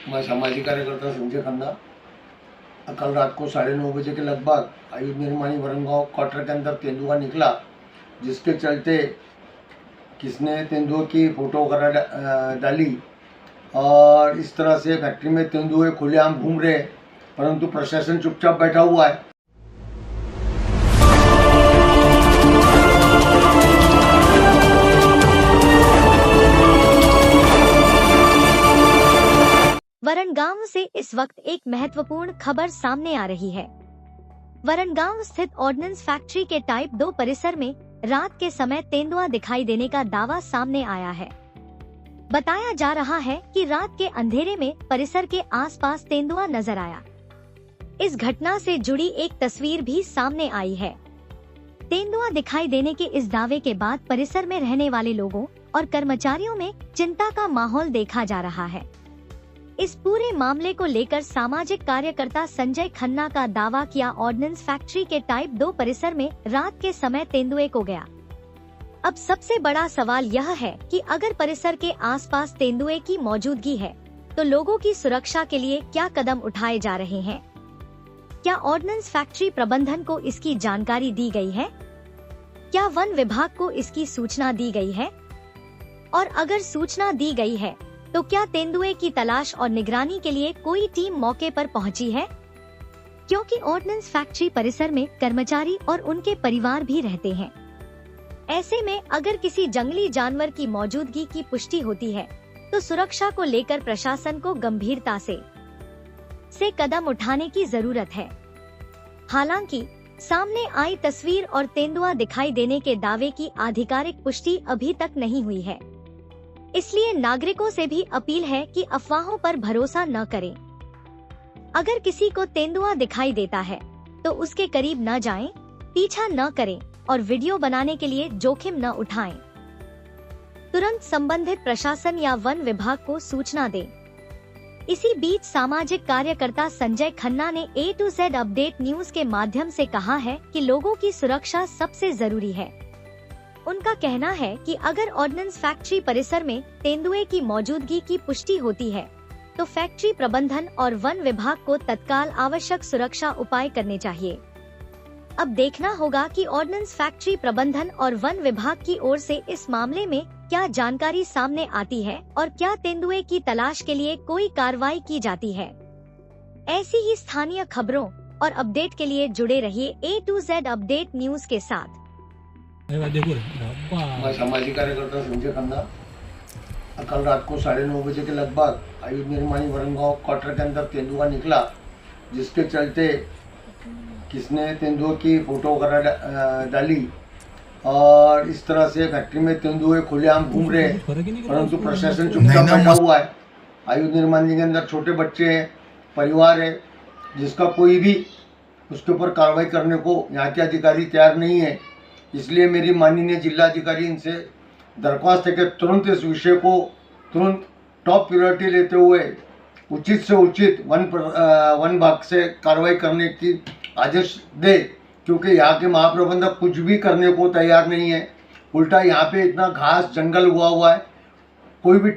मैं सामाजिक कार्यकर्ता संजय खन्ना। कल रात को 9:30 बजे के लगभग आयुध निर्माणी वरंगांव क्वार्टर के अंदर तेंदुआ निकला, जिसके चलते किसने तेंदुए की फोटो वगैरह डाली और इस तरह से फैक्ट्री में तेंदुए खुलेआम घूम रहे, परंतु प्रशासन चुपचाप बैठा हुआ है। वरणगांव से इस वक्त एक महत्वपूर्ण खबर सामने आ रही है। वरणगांव स्थित ऑर्डिनेंस फैक्ट्री के टाइप 2 परिसर में रात के समय तेंदुआ दिखाई देने का दावा सामने आया है। बताया जा रहा है कि रात के अंधेरे में परिसर के आसपास तेंदुआ नजर आया। इस घटना से जुड़ी एक तस्वीर भी सामने आई है। तेंदुआ दिखाई देने के इस दावे के बाद परिसर में रहने वाले लोगों और कर्मचारियों में चिंता का माहौल देखा जा रहा है। इस पूरे मामले को लेकर सामाजिक कार्यकर्ता संजय खन्ना का दावा किया ऑर्डिनेंस फैक्ट्री के टाइप 2 परिसर में रात के समय तेंदुए को गया। अब सबसे बड़ा सवाल यह है कि अगर परिसर के आसपास तेंदुए की मौजूदगी है तो लोगों की सुरक्षा के लिए क्या कदम उठाए जा रहे हैं? क्या ऑर्डिनेंस फैक्ट्री प्रबंधन को इसकी जानकारी दी गई है? क्या वन विभाग को इसकी सूचना दी गई है? और अगर सूचना दी गई है तो क्या तेंदुए की तलाश और निगरानी के लिए कोई टीम मौके पर पहुंची है? क्योंकि ऑर्डिनेंस फैक्ट्री परिसर में कर्मचारी और उनके परिवार भी रहते हैं। ऐसे में अगर किसी जंगली जानवर की मौजूदगी की पुष्टि होती है तो सुरक्षा को लेकर प्रशासन को गंभीरता से कदम उठाने की जरूरत है। हालांकि सामने आई तस्वीर और तेंदुआ दिखाई देने के दावे की आधिकारिक पुष्टि अभी तक नहीं हुई है, इसलिए नागरिकों से भी अपील है कि अफवाहों पर भरोसा न करें। अगर किसी को तेंदुआ दिखाई देता है तो उसके करीब न जाएं, पीछा न करें और वीडियो बनाने के लिए जोखिम न उठाएं। तुरंत संबंधित प्रशासन या वन विभाग को सूचना दें। इसी बीच सामाजिक कार्यकर्ता संजय खन्ना ने A to Z update news के माध्यम से कहा है कि लोगों की सुरक्षा सबसे जरूरी है। उनका कहना है कि अगर ऑर्डिनेंस फैक्ट्री परिसर में तेंदुए की मौजूदगी की पुष्टि होती है तो फैक्ट्री प्रबंधन और वन विभाग को तत्काल आवश्यक सुरक्षा उपाय करने चाहिए। अब देखना होगा कि ऑर्डिनेंस फैक्ट्री प्रबंधन और वन विभाग की ओर से इस मामले में क्या जानकारी सामने आती है और क्या तेंदुए की तलाश के लिए कोई कार्रवाई की जाती है। ऐसी ही स्थानीय खबरों और अपडेट के लिए जुड़े रहिए A to Z update news के साथ। मैं सामाजिक कार्यकर्ता संजय खन्ना। कल रात को 9:30 बजे के लगभग आयुध निर्माणी वरंगांव क्वार्टर के अंदर तेंदुआ निकला, जिसके चलते किसने तेंदुए की फोटो वगैरह डाली और इस तरह से फैक्ट्री में तेंदुए खुलेआम घूम रहे, परंतु प्रशासन चुपचाप बैठा हुआ है। आयुध निर्माणी के अंदर छोटे बच्चे हैं, परिवार है, जिसका कोई भी उसके ऊपर कार्रवाई करने को यहाँ के अधिकारी तैयार नहीं है। इसलिए मेरी माननीय जिलाधिकारी इनसे दरख्वास्त है कि तुरंत इस विषय को तुरंत टॉप प्रायोरिटी लेते हुए उचित से उचित वन विभाग से कार्रवाई करने की आदेश दे, क्योंकि यहाँ के महाप्रबंधक कुछ भी करने को तैयार नहीं है। उल्टा यहाँ पे इतना घास जंगल हुआ है, कोई भी